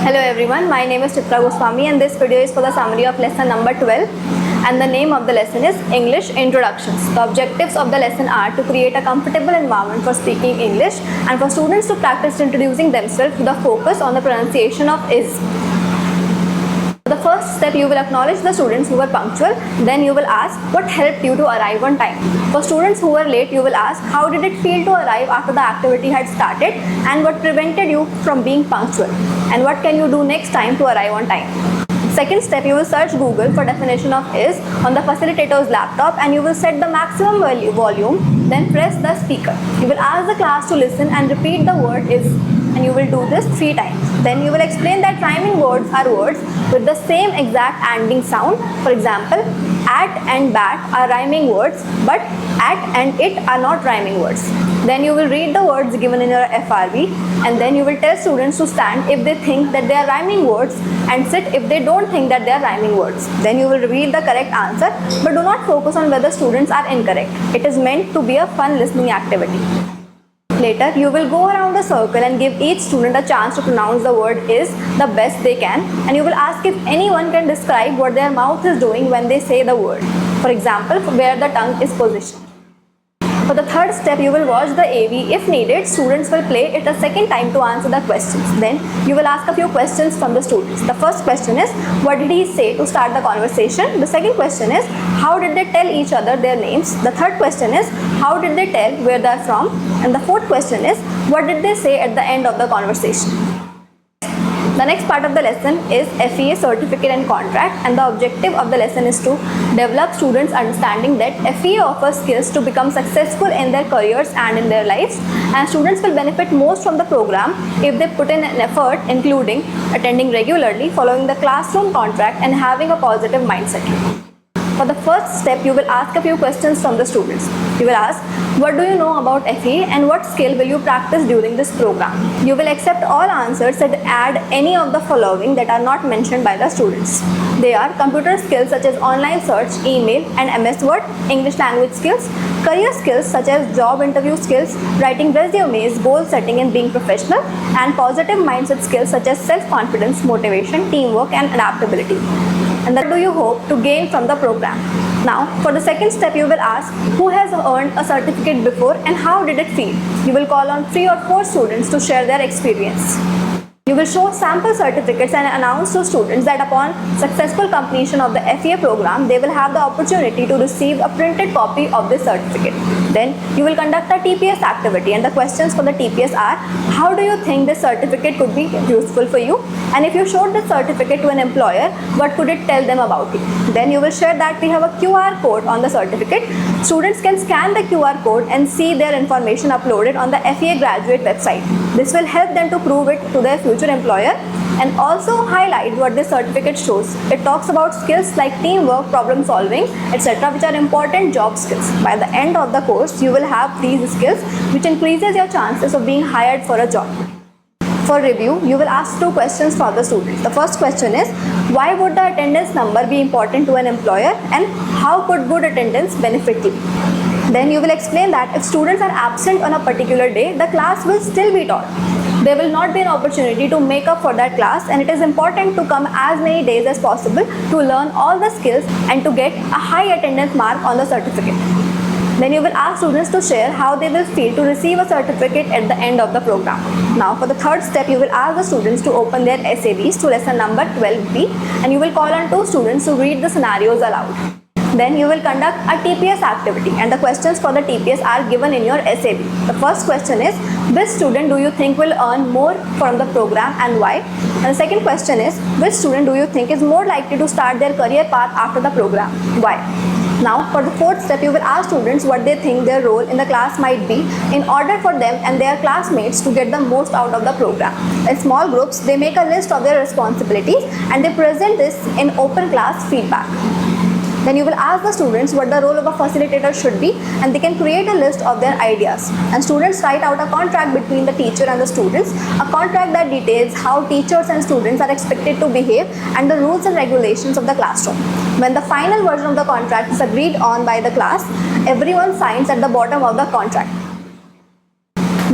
Hello everyone, my name is Chitra Goswami and this video is for the summary of lesson number 12 and the name of the lesson is English Introductions. The objectives of the lesson are to create a comfortable environment for speaking English and for students to practice introducing themselves with a focus on the pronunciation of is. The first step, you will acknowledge the students who were punctual, then you will ask what helped you to arrive on time. For students who were late, you will ask how did it feel to arrive after the activity had started and what prevented you from being punctual and what can you do next time to arrive on time. Second step, you will search Google for definition of is on the facilitator's laptop and you will set the maximum volume, then press the speaker. You will ask the class to listen and repeat the word is and you will do this 3 times. Then you will explain that rhyming words are words with the same exact ending sound. For example, at and bat are rhyming words but at and it are not rhyming words. Then you will read the words given in your FRB and then you will tell students to stand if they think that they are rhyming words and sit if they don't think that they are rhyming words. Then you will reveal the correct answer but do not focus on whether students are incorrect. It is meant to be a fun listening activity. Later, you will go around a circle and give each student a chance to pronounce the word is the best they can and you will ask if anyone can describe what their mouth is doing when they say the word. For example, where the tongue is positioned. For the third step, you will watch the AV. If needed, students will play it a second time to answer the questions. Then you will ask a few questions from the students. The first question is, what did he say to start the conversation? The second question is, how did they tell each other their names? The third question is, how did they tell where they are from? And the fourth question is, what did they say at the end of the conversation? The next part of the lesson is FEA certificate and contract, and the objective of the lesson is to develop students' understanding that FEA offers skills to become successful in their careers and in their lives, and students will benefit most from the program if they put in an effort, including attending regularly, following the classroom contract and having a positive mindset. For the first step, you will ask a few questions from the students. You will ask, what do you know about FEA and what skill will you practice during this program? You will accept all answers and add any of the following that are not mentioned by the students. They are computer skills such as online search, email and MS Word, English language skills, career skills such as job interview skills, writing resumes, goal setting and being professional, and positive mindset skills such as self-confidence, motivation, teamwork and adaptability. And that do you hope to gain from the program. Now, for the second step, you will ask who has earned a certificate before and how did it feel. You will call on 3 or 4 students to share their experience. You will show sample certificates and announce to students that upon successful completion of the FEA program, they will have the opportunity to receive a printed copy of this certificate. Then you will conduct a TPS activity and the questions for the TPS are, how do you think this certificate could be useful for you? And if you showed this certificate to an employer, what could it tell them about you? Then you will share that we have a QR code on the certificate. Students can scan the QR code and see their information uploaded on the FEA graduate website. This will help them to prove it to their future employer and also highlight what this certificate shows. It talks about skills like teamwork, problem solving, etc., which are important job skills. By the end of the course, you will have these skills, which increases your chances of being hired for a job. For review, you will ask 2 questions for the students. The first question is, why would the attendance number be important to an employer and how could good attendance benefit you? Then you will explain that if students are absent on a particular day, the class will still be taught. There will not be an opportunity to make up for that class and it is important to come as many days as possible to learn all the skills and to get a high attendance mark on the certificate. Then you will ask students to share how they will feel to receive a certificate at the end of the program. Now for the third step, you will ask the students to open their SABs to lesson number 12B and you will call on 2 students to read the scenarios aloud. Then you will conduct a TPS activity and the questions for the TPS are given in your SAB. The first question is, which student do you think will earn more from the program and why? And the second question is, which student do you think is more likely to start their career path after the program? Why? Now for the fourth step, you will ask students what they think their role in the class might be in order for them and their classmates to get the most out of the program. In small groups, they make a list of their responsibilities and they present this in open class feedback. Then you will ask the students what the role of a facilitator should be and they can create a list of their ideas. And students write out a contract between the teacher and the students, a contract that details how teachers and students are expected to behave and the rules and regulations of the classroom. When the final version of the contract is agreed on by the class, everyone signs at the bottom of the contract.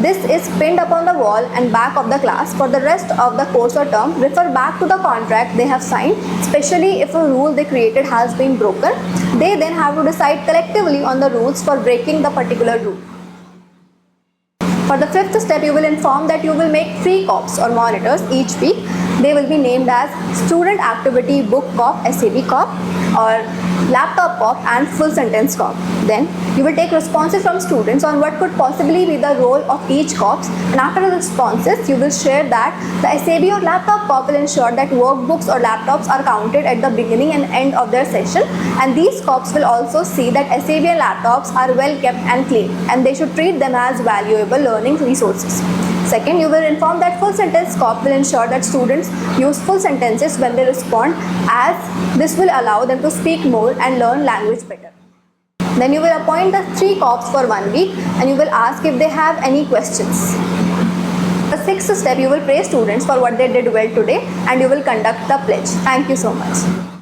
This is pinned upon the wall and back of the class. For the rest of the course or term, refer back to the contract they have signed, especially if a rule they created has been broken. They then have to decide collectively on the rules for breaking the particular rule. For the fifth step, you will inform that you will make 3 COPs or monitors each week. They will be named as Student Activity Book COP, SAB COP, or Laptop COP and Full Sentence COP. Then you will take responses from students on what could possibly be the role of each COPs, and after the responses, you will share that the SAB or Laptop COP will ensure that workbooks or laptops are counted at the beginning and end of their session, and these COPs will also see that SAB and laptops are well kept and clean, and they should treat them as valuable learning resources. Second, you will inform that Full Sentence COP will ensure that students use full sentences when they respond, as this will allow them to speak more and learn language better. Then you will appoint the 3 COPs for 1 week, and you will ask if they have any questions. The sixth step, you will praise students for what they did well today, and you will conduct the pledge. Thank you so much.